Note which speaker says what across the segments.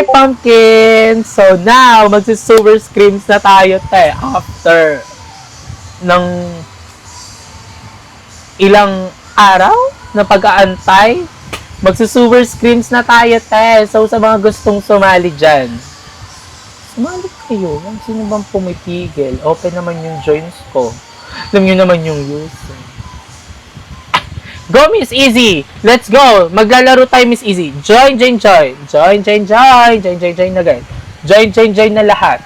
Speaker 1: Hi, Pumpkin! So now, magsi-super screams na tayo, te. After ng ilang araw na pag-aantay, magsi-super screams na tayo, te. So sa mga gustong sumali dyan, sumali kayo. Sino bang pumipigil? Open naman yung joins ko. Alam nyo naman yung user. Go, Miss Easy! Let's go! Maglalaro tayo, Miss Easy. Join, join, join. Join, join, join. Join, join, join na guys. Join, join, join na lahat.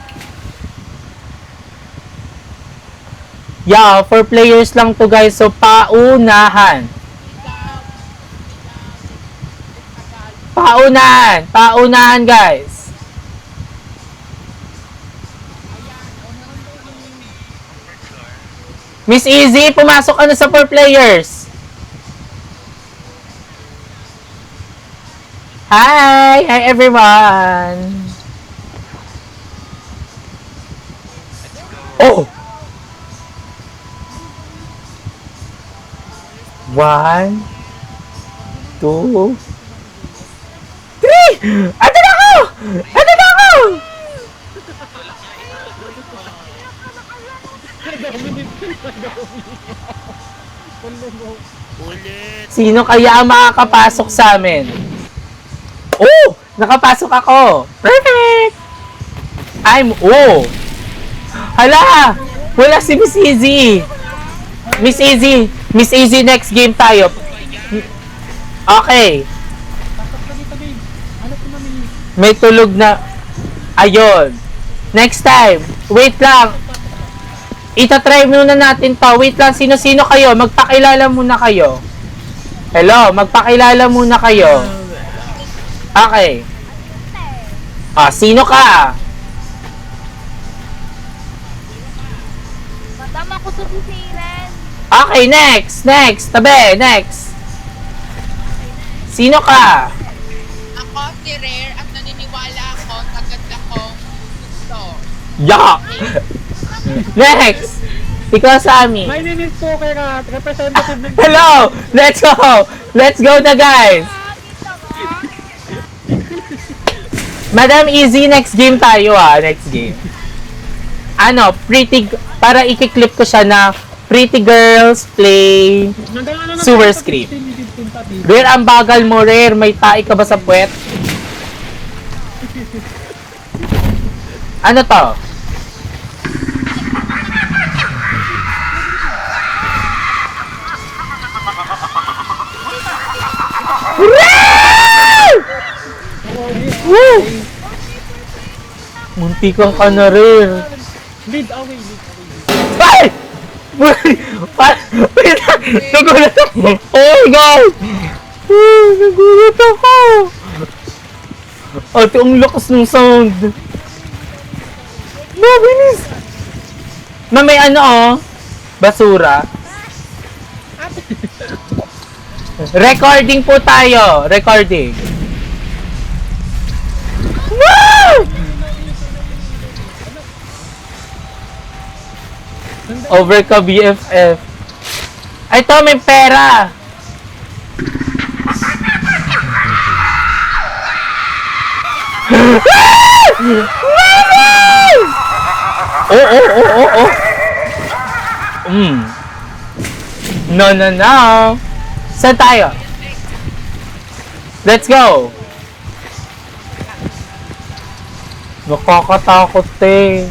Speaker 1: Yeah, 4 players lang to guys. So, paunahan. Paunahan. Paunahan guys. Miss Easy, pumasok ka na sa 4 players. Hi! Hi everyone! Oh! 1, 2, 3! Ando na ako! Ando na ako! Sino kaya ang makakapasok sa amin? Oh! Nakapasok ako! Perfect! Hala! Wala si Miss Easy! Miss Easy! Miss Easy, next game tayo. Okay. May tulog na. Ayun. Next time. Wait lang. Itatry muna natin to. Wait lang. Sino-sino kayo? Magpakilala muna kayo. Hello? Magpakilala muna kayo. Okay. Sino ka?
Speaker 2: Matama ko sa sisiran.
Speaker 1: Okay, next. Tabi, next. Sino ka?
Speaker 3: Ako si Rare at naniniwala ako sa ganda kong gusto.
Speaker 1: Yeah! Next! Ikaw, Sammy.
Speaker 4: My name is Poker at representative ng...
Speaker 1: Hello! Let's go! Let's go na, guys! Madam Easy, next game tayo next game. Para i-clip ko siya na Pretty Girls Play Super Script. Rare, ang bagal mo, Rare. May tae ka ba sa puwet? Ano to? Woo! Muntikan ka na, Rare.
Speaker 4: Lead away.
Speaker 1: Ay! Wait lang! Nagulat ako! Oh my God! Nagulat ako! Ate, ang lakas ng sound! Mabilis! May basura. Recording po tayo! Recording! Woo! Over ka BFF. Ay, to, may pera. Oh. No. Saan tayo? Let's go. Nakakatakot, eh.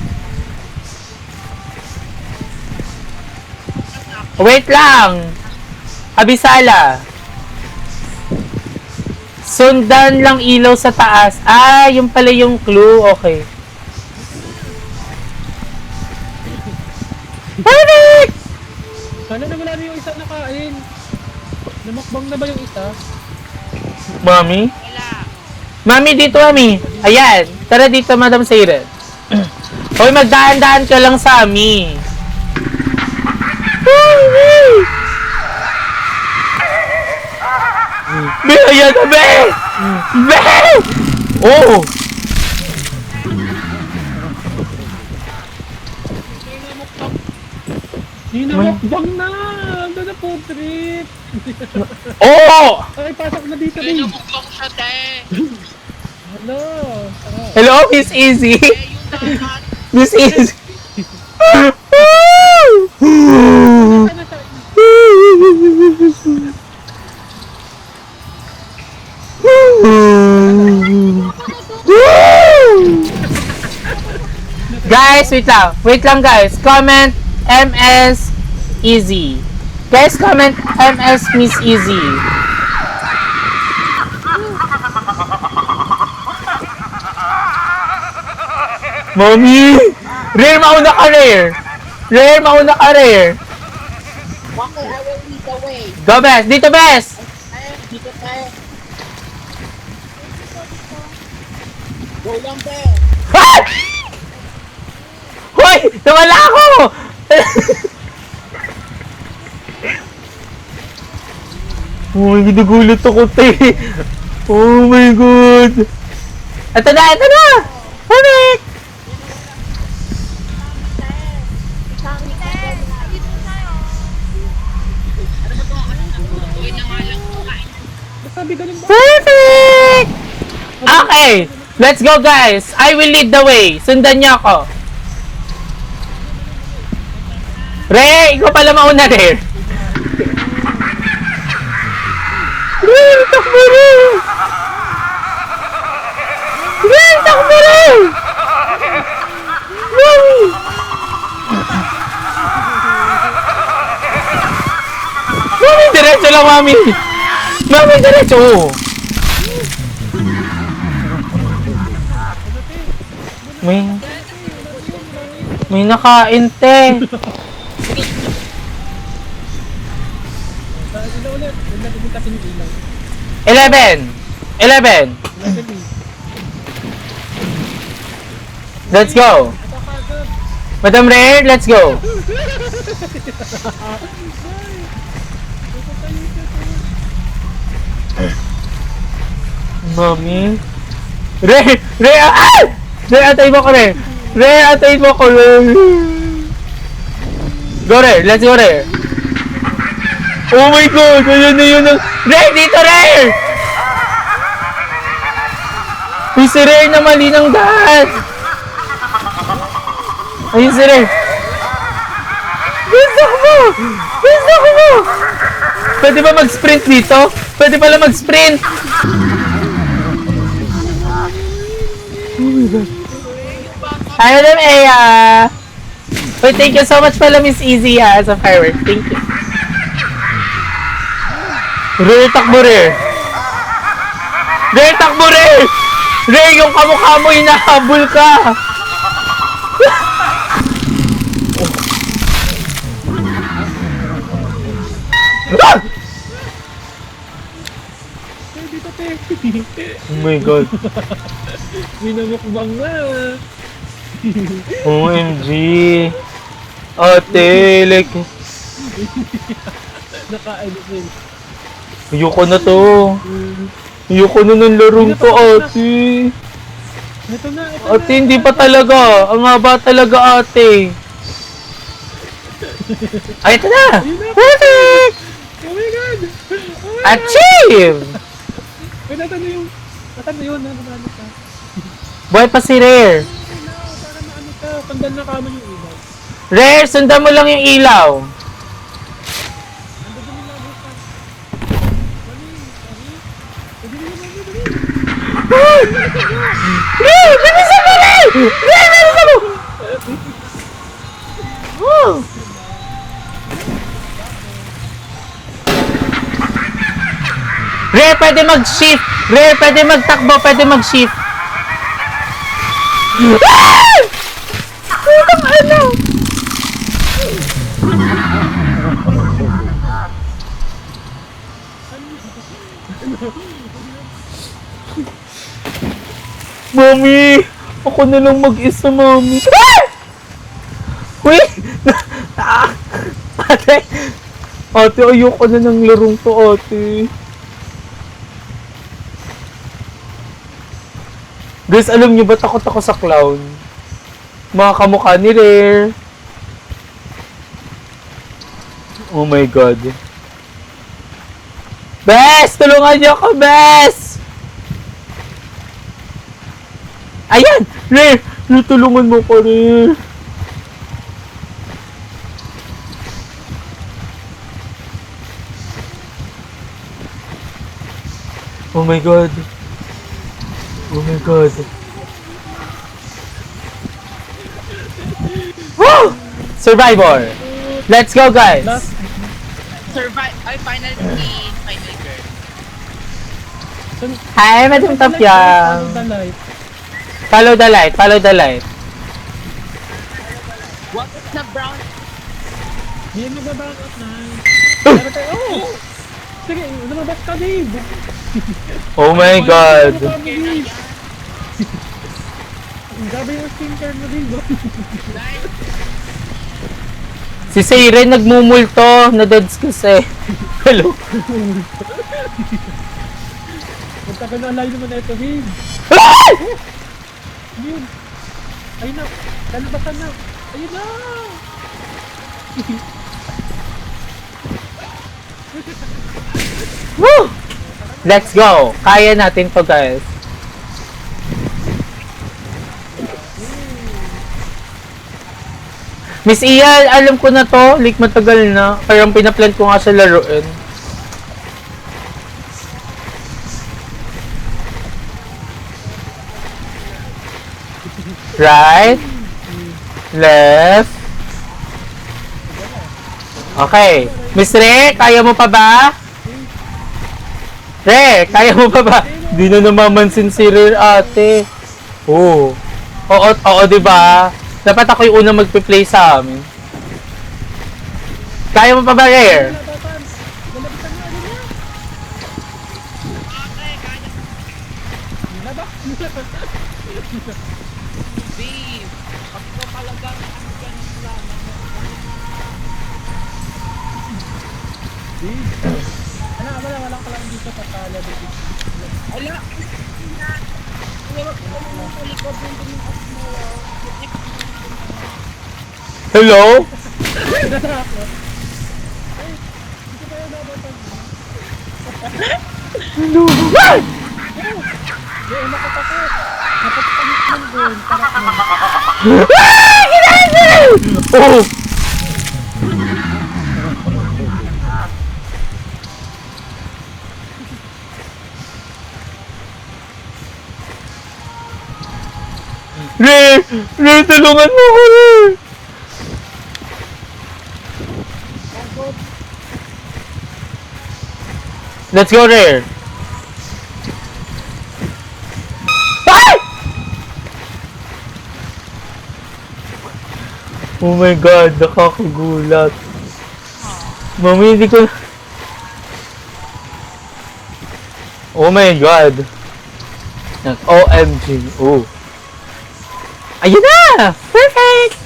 Speaker 1: Wait lang! Abisala! Sundan lang ilaw sa taas. Yung pala yung clue. Okay. Perfect!
Speaker 4: Sana na wala na yung isa nakain. Namakbang na ba yung isa?
Speaker 1: Mami?
Speaker 3: Wala.
Speaker 1: Mami, dito, Mami. Ayan. Tara dito, Madam Siren. Hoy, magdaan-daan ka lang sa amin. Be, ayan na, Be! Oh!
Speaker 4: Ninamukbang na! Ando na po trip!
Speaker 1: Oh!
Speaker 4: Ay, pasok na dito, babe!
Speaker 3: Pinamukbang siya, te.
Speaker 4: Hello. Ah.
Speaker 1: Hello, Miss Easy.
Speaker 3: Eh, yung dagat.
Speaker 1: Miss Easy.
Speaker 4: Ano sa...
Speaker 1: Guys, wait lang. Wait lang, guys. Comment MS Easy. Guys, comment MS Miss Easy. Mommy! Rare, mauna ka, Rare! Rare, mauna ka, Rare!
Speaker 3: Okay, I will lead the way.
Speaker 1: Go, Bes! Dito, Bes!
Speaker 3: Ay, dito tayo. Go lang, be.
Speaker 1: Ah! Hoy! Nawala ako! Oh my God, nagulat ako, te. Oh my God. Ito na, ito na! Panic!
Speaker 2: Dito tayo.
Speaker 3: Uy, na nga lang po.
Speaker 4: Sabi ganun ba?
Speaker 1: Perfect! Okay, let's go, guys. I will lead the way. Sundan niyo ako. Re, ikaw pala mauna, Re. Re, takbo, Re. Re, takbo, Re. Mami. Mami, diretso lang, Mami. Mami, diretso. May nakain, te.
Speaker 4: Saan sila ulit? Huwag na pumunta sa ilaw.
Speaker 1: 11. 11. Let's go.
Speaker 4: Ito kagad.
Speaker 1: Madam Rare, let's go. Mami. Rare, Rare, ah! Rare, atay mo ko, Rare. Rare, atay mo ko, Rare. Go, Rare. Let's go, Rare. Oh my God. Ayun na yun. Rare, dito, Rare. Uy, si Rare na mali ng daan. Ayun si Rare. Gusto ko mo. Gusto ko mo. Pwede ba mag-sprint dito? Pwede pala mag-sprint. Hi, Madam Aya. Wait, thank you so much pala, Miss Easy, ha, sa fireworks. Thank you. Rare, takbo, Rare. Rare, takbo, Rare. Rare, yung kamukha mo, hinahabol ka. Ah!
Speaker 4: Eh, dito, te.
Speaker 1: Oh my God.
Speaker 4: Minamukbang na.
Speaker 1: OMG. Ate, like,
Speaker 4: Nakaano sila.
Speaker 1: ayoko na to. Ayoko na ng larong to, ate.
Speaker 4: Ito na, ito
Speaker 1: Ate, hindi pa talaga. Ang haba talaga, ate. Ay, ito na. Perfect!
Speaker 4: Oh my God!
Speaker 1: Achieve!
Speaker 4: Uy, natan na yun. Natan na yun, nakakano ka.
Speaker 1: Buhay pa si Rare.
Speaker 4: Ilaw, para maano ka. Tandaan na kamo yung ilaw.
Speaker 1: Rare, sundan mo lang yung ilaw.
Speaker 4: Ando ba nila bukas? Bali, sorry. Pwede nila bali.
Speaker 1: Rare, bilisan mo, Rare! Rare, bilisan mo! Woo! Rare, pwede mag-shift. Rare, pwede magtakbo, pwede mag-shift. Ah! Putang ano? Mami! Ako na lang mag-isa, Mami. Ah! Wait! Ate! Ate, ayoko na ng larong to, ate. Guys, alam niyo ba takot ako sa clown? Mga kamukha ni Rare. Oh my God. Bes! Tulungan niyo ako, Bes! Ayan! Rare! Natulungan mo ko, Rare. Oh my god. Oh my god. Woo! Survivor! Let's go, guys!
Speaker 4: Last,
Speaker 3: Survive. Ay, final king. Final girl.
Speaker 1: Hi, Madam Tapyang!
Speaker 4: the light.
Speaker 1: Follow the light, follow the light.
Speaker 3: What is the brown?
Speaker 4: Hindi mo baback up na.
Speaker 1: Oh!
Speaker 4: Meron tayo. Oh! Sige, lumabas ka, Dave.
Speaker 1: Oh my god.
Speaker 4: Grabe yung skincare mo, Dave.
Speaker 1: Si Siren nagmumulto, na-deads kasi. Hello.
Speaker 4: Punta ka na, alay naman na ito, Dave.
Speaker 1: Ah!
Speaker 4: Yun. Ayun na. Lalabasan na. Ayun na.
Speaker 1: Woo! Let's go! Kaya natin to, guys. Miss Ian, alam ko na to. Like, matagal na. Kaya pinaplan ko nga siya laruin. Right. Left. Okay. Miss Re, kaya mo pa ba? Re, kaya mo pa ba? Di na namamansin si Re, ate. Oo. Oo, diba? Dapat ako yung unang magpe-play sa amin. Kaya mo pa ba, Re?
Speaker 4: Lalabasan. Lalabasan na. Ayun na.
Speaker 3: Okay, kaya.
Speaker 4: Labas.
Speaker 3: Babe. Pag ikaw talagang ano ganun lang.
Speaker 4: Dave. Wala ka lang dito patala, Dave.
Speaker 3: Ala.
Speaker 1: Hello? Hello? Ah!
Speaker 4: Hindi, nakatakot. Napatapagit man doon. Para ka.
Speaker 1: Ah! Ginagawa! Oh! Re! Re, tulungan mo ko, Re! Let's go, Re! Ay! Oh my god, nakakagulat. Mami, hindi ko... Oh my god. OMG. Oh. Ayun na! Perfect!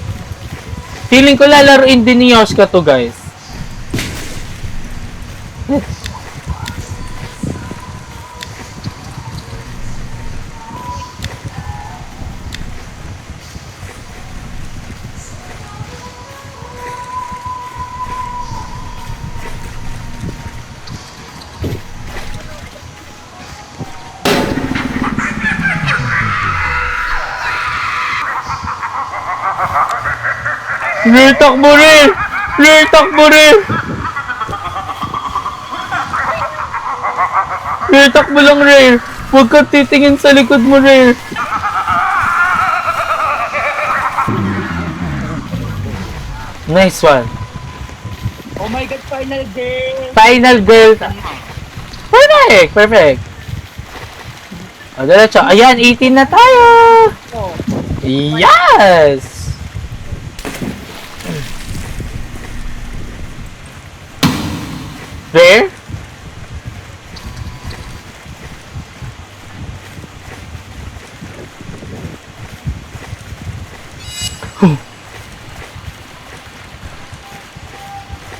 Speaker 1: Feeling ko lalaruin din ni Yoshka to, guys. Rare, takbo, Rare! Rare, takbo, Rare! Rare, takbo lang, Rare! Huwag kang titingin sa likod mo, Rare! Nice one.
Speaker 3: Oh my god, final girl.
Speaker 1: Final girl. Perfect! Perfect. O, diretso. Ayan, 18 na tayo!
Speaker 3: Oh.
Speaker 1: Yes! Rare?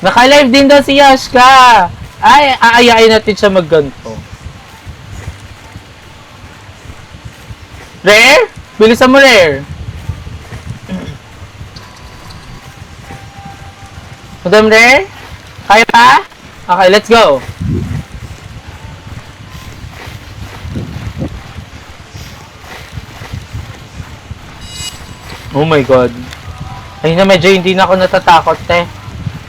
Speaker 1: Naka-live din daw si Yashka! Ay, aayain natin siya magganto. Rare? Bilisan mo, Rare! Madam Rare? Kaya pa? Okay, let's go! Oh my God. Ay na, medyo hindi na ako natatakot, te.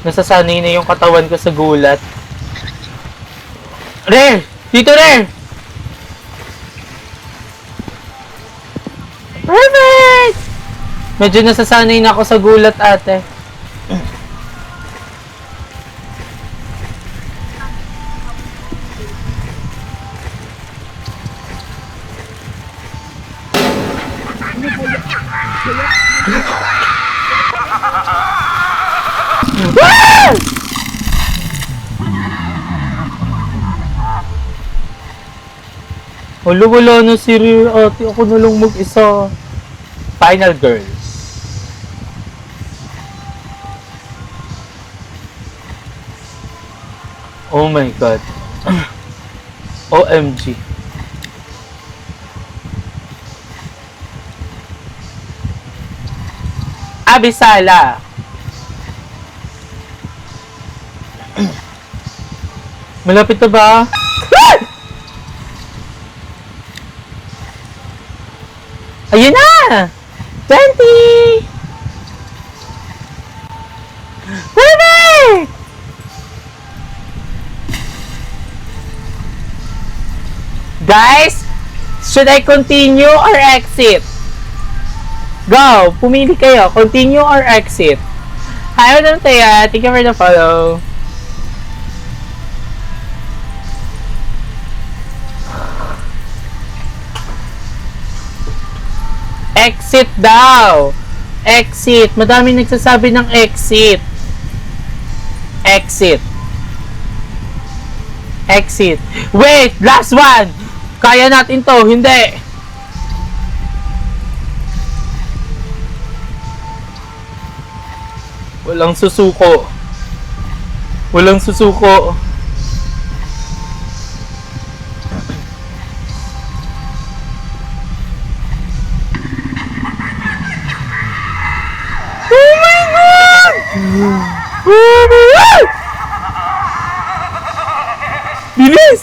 Speaker 1: Nasasanay na yung katawan ko sa gulat. Rare! Dito, Rare! Perfect! Medyo nasasanay na ako sa gulat, ate. Ah! Wala na si Rhea, ate. Ako na lang mag-isa. Final girl. Oh my God. OMG. Abisala. Malapit na ba? Ah! Ayun na! 20! Perfect! Guys, should I continue or exit? Go! Pumili kayo. Continue or exit? Hi, Madam Thea. Thank you for the follow. Exit daw! Exit! Madaming nagsasabi ng exit. Exit. Exit. Wait! Last one! Kaya natin to. Hindi! Walang susuko. Walang susuko. Oh my God! Oh my God! Bilis!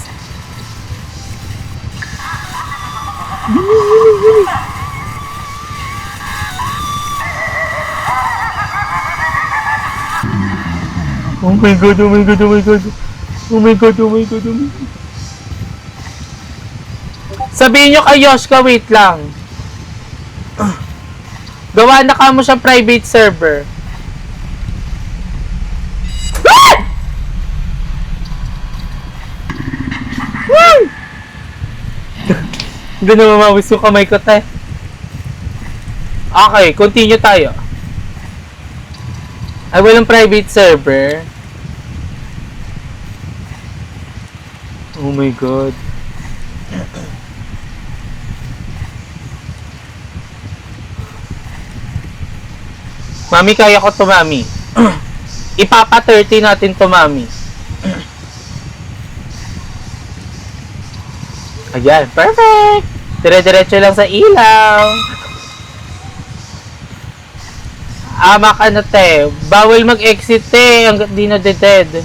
Speaker 1: Bilis! Oh my God, oh my God, oh my God. Oh my God, oh my God, oh my God. Sabihin nyo kay Yoshka, wait lang. Gawa na ka mo siyang private server. Ah! Hindi na mamawis yung kamay ko, te. Okay, continue tayo. Ay, walang private server. Oh my God. Mami, kaya ko to, Mami. Ipapa-30 natin to, Mami. Ayan, perfect! Dire-diretso lang sa ilaw. Ama ka na, te. Bawal mag-exit, te, hanggat di na dead.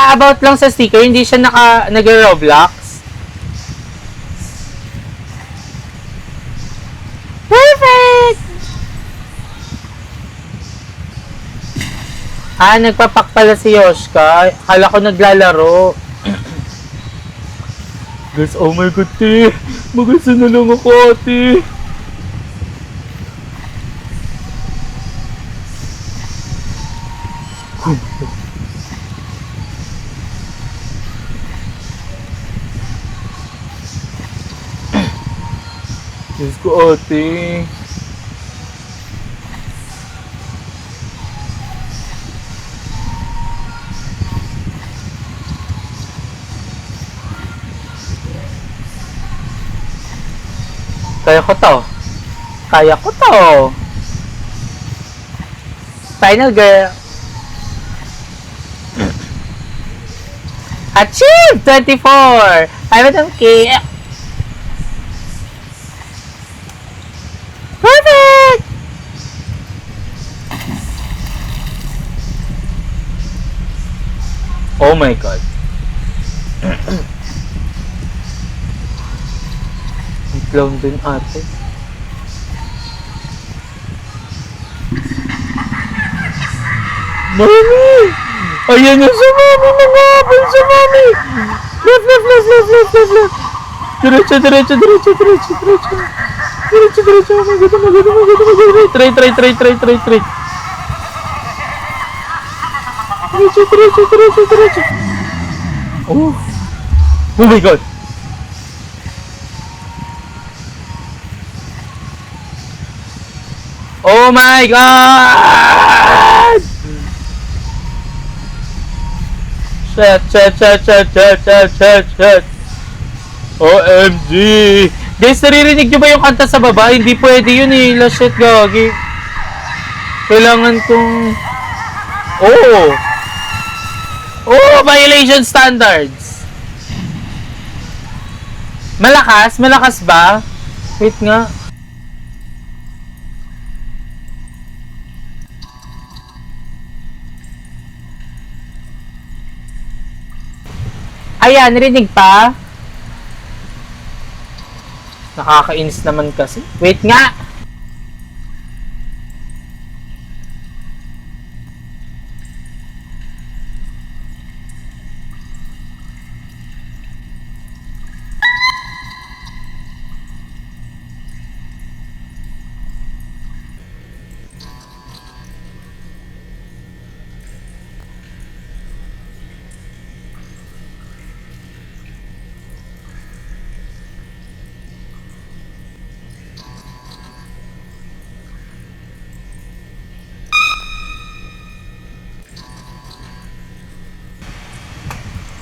Speaker 1: About lang sa sticker, hindi siya nag-Roblox. Perfect! Nagpapak pala si Yoshka. Akala ko naglalaro. Guys, oh my God, te. Mag-isa na lang ako, ate. Diyos ko, ate. Kaya ko to. Kaya ko to. Final girl. Achieve! 24! I don't care. Perfect! Oh my God. clown din ate. Mami! Ayan na si Mami! Nangapal si Mami! Left, left, left, left, left, left, left! Diretso, diretso, diretso, diretso, diretso! Diretso, diretso! Oh my God, oh my God, oh my God, oh my God! Try, try, try, try, try, try! Diretso, diretso, diretso, diretso! Oh! Oh my God! Oh my God! Shit, shit, shit, shit, shit, shit, shit, shit. OMG! Guys, naririnig nyo ba yung kanta sa baba? Hindi pwede yun eh. Last shit, gagi. Kailangan kong... Oh! Oh! Violation standards! Malakas? Malakas ba? Wait nga. Ayan, narinig pa? Nakakainis naman kasi. Wait nga!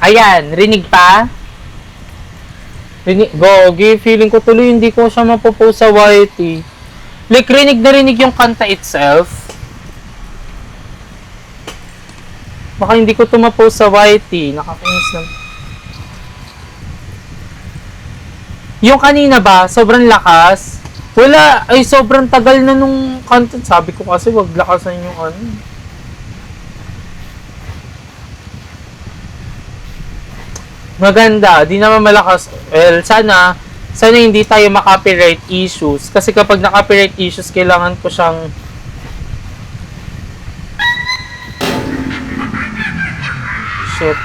Speaker 1: Ayan, rinig pa? Rinig, gogi, feeling ko tuloy hindi ko siya mapopost sa YT. Like, rinig na rinig yung kanta itself. Baka hindi ko ito mapost sa YT. Nakakainis na. Yung kanina ba, sobrang lakas? Wala, ay sobrang tagal na nung kanta. Sabi ko kasi, wag lakasan yung ano. Maganda, di naman malakas. Well, sana hindi tayo ma-copyright issues. Kasi kapag na-copyright issues, kailangan ko siyang shit.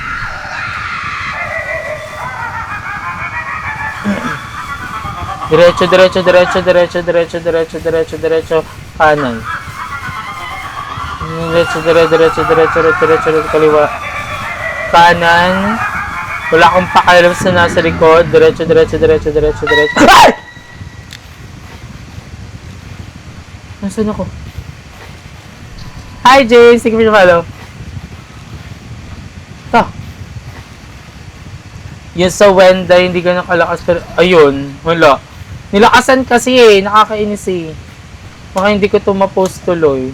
Speaker 1: Diretso, diretso, diretso, diretso, diretso, diretso, diretso, diretso, kanan. Diretso, diretso, diretso, diretso, diretso, diretso, kaliwa. Kanan. Wala akong pakialam sa nasa likod. Diretso, diretso, diretso, diretso, diretso. Ay! Nasaan ako? Hi, James. Thank you for the follow. Ito. Yung sa Wenda, hindi ka nakalakas. Pero, ayun. Wala. Nilakasan kasi eh. Nakakainis eh. Baka hindi ko ito ma-post tuloy.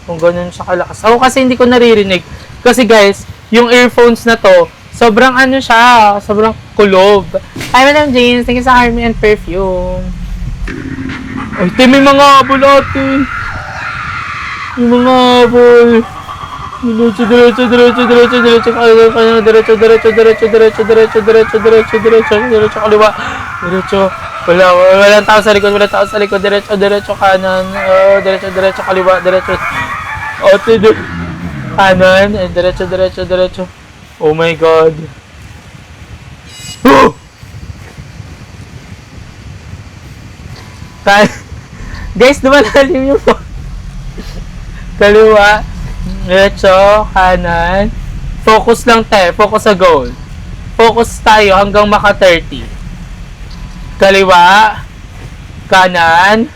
Speaker 1: Kung ganun siya kalakas. Ako kasi hindi ko naririnig. Kasi guys, yung earphones na to, sobrang ano siya, sobrang kulob. Hi, Madam James. Thank you sa Army and Perfume. Ay, may mga habol ate. Yung mga habol. Diretso, diretso, diretso, diretso, diretso, kaliwa, diretso, diretso, diretso, diretso, diretso, diretso, diretso, diretso, diretso, kaliwa, diretso. Walang tao sa likod, walang tao sa likod, diretso, diretso, kanan, diretso, diretso, kaliwa, diretso. Ate, kanan, diretso, diretso, diretso. Oh my God. Oh! Guys, lumalalim yung phone. Kaliwa, diretso, kanan. Focus lang tayo, focus sa goal. Focus tayo hanggang maka 30. Kaliwa, kanan,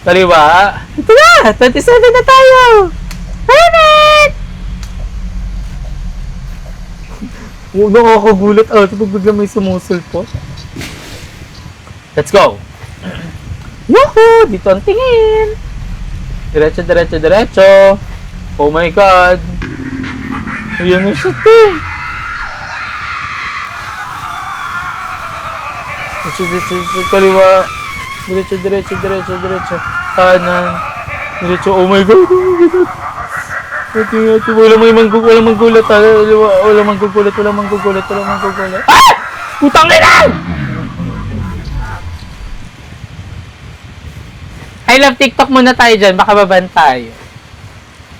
Speaker 1: kaliwa. Ito na, 27 na tayo. Perfect! Nakakagulat ate pag bigla may sumusulpot. Let's go! Woohoo! Dito ang tingin! Diretso, diretso, diretso! Oh my God! Ayan na siya to! Diretso, kaliwa! Diretso, diretso, diretso, diretso! Kanan! Diretso, oh my God! Oh my God! Ate, walang manggugulat, walang manggugulat. Ah! Putang ina! I love TikTok muna tayo dyan. Baka baban tayo.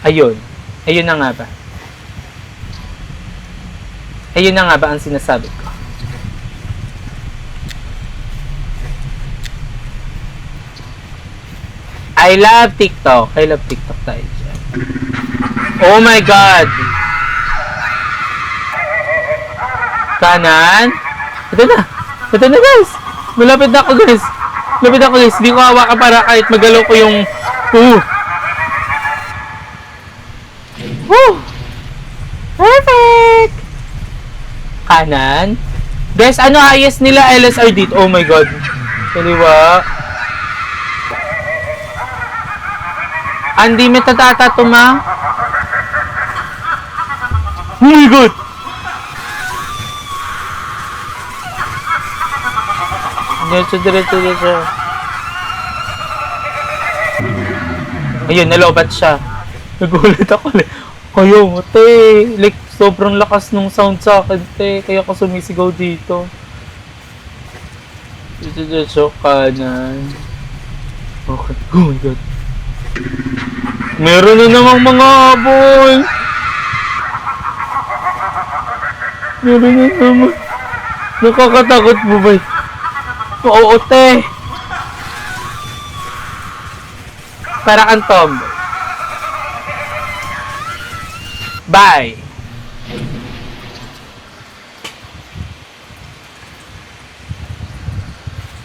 Speaker 1: Ayun. Ayun na nga ba? Ayun na nga ba ang sinasabi ko? I love TikTok. I love TikTok tayo dyan. Oh my God! Kanan? Ito na! Ito na guys! Malapit na ako guys! Malapit na ako guys! Hindi ko hawakan para kahit magalaw ko yung... Woo! Perfect! Kanan? Guys, ano highest nila LSR dito? Oh my God! Kaliwa. Hindi metatata tuma. Oh my God! Diretso. Ayun, nalobat siya. Nagulat ako. Kayo, te. Like, sobrang lakas nung sound sa akin, te. Kaya ako sumisigaw dito. Diretso kanan. Okay. Oh my God. Meron na namang mga habol. Meron na naman. Nakakatakot mo ba? Oo, te. Para kang tomboy. Bye.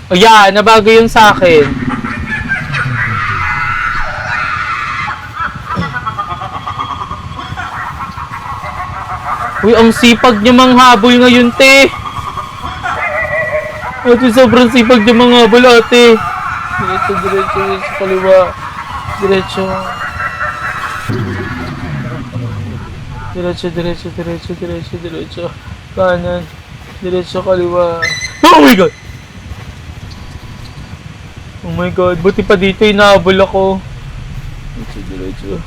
Speaker 1: Oh yeah, nabago yun sa akin. Uy, ang sipag niya manghabol ngayon, te. Ate, sobrang sipag niya manghabol, ate. Diretso, kaliwa. Diretso. Kanan. Diretso, kaliwa. Oh my God! Oh my God, buti pa dito inahabol ako. Diretso.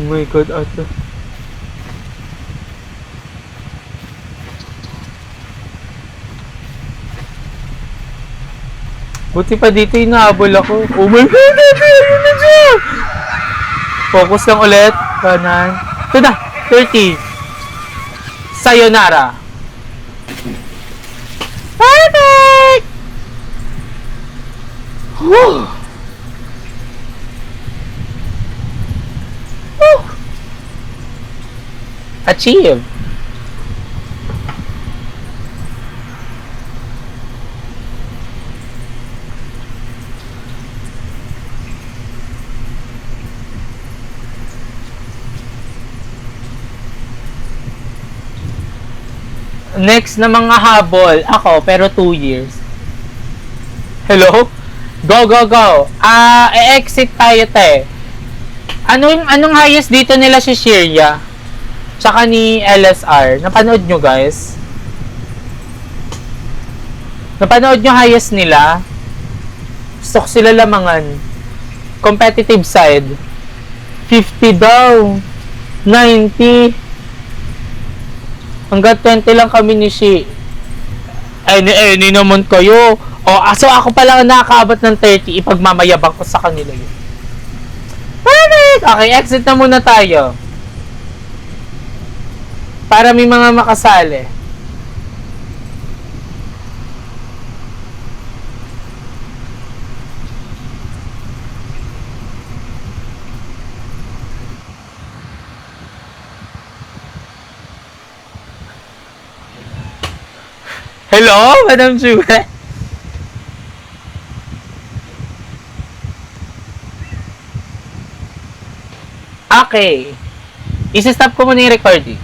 Speaker 1: Oh my God, ate. Buti pa dito inahabol ako. Oh my God, ate! Ayun na siya! Focus lang ulit. Kanan. Ito na! 30. Sayonara. Perfect! Whew! Whew! Achieve! Next na mga habol, ako, pero 2 years. Hello? Go! E-exit tayo, te. Anong highest dito nila si Shiria? Tsaka ni LSR. Napanood nyo, guys? Napanood nyo highest nila? Stock sila lamangan. Competitive side. 50 daw. 90. Hanggang 20 lang kami ni Shi. Any naman kayo. So ako pala nakakaabot ng 30. Ipagmamayabang ko sa kanila yun. Perfect! Okay, exit na muna tayo. Para may mga makasali. Hello, Madam Jue? Okay. Isi-stop ko muna yung recording.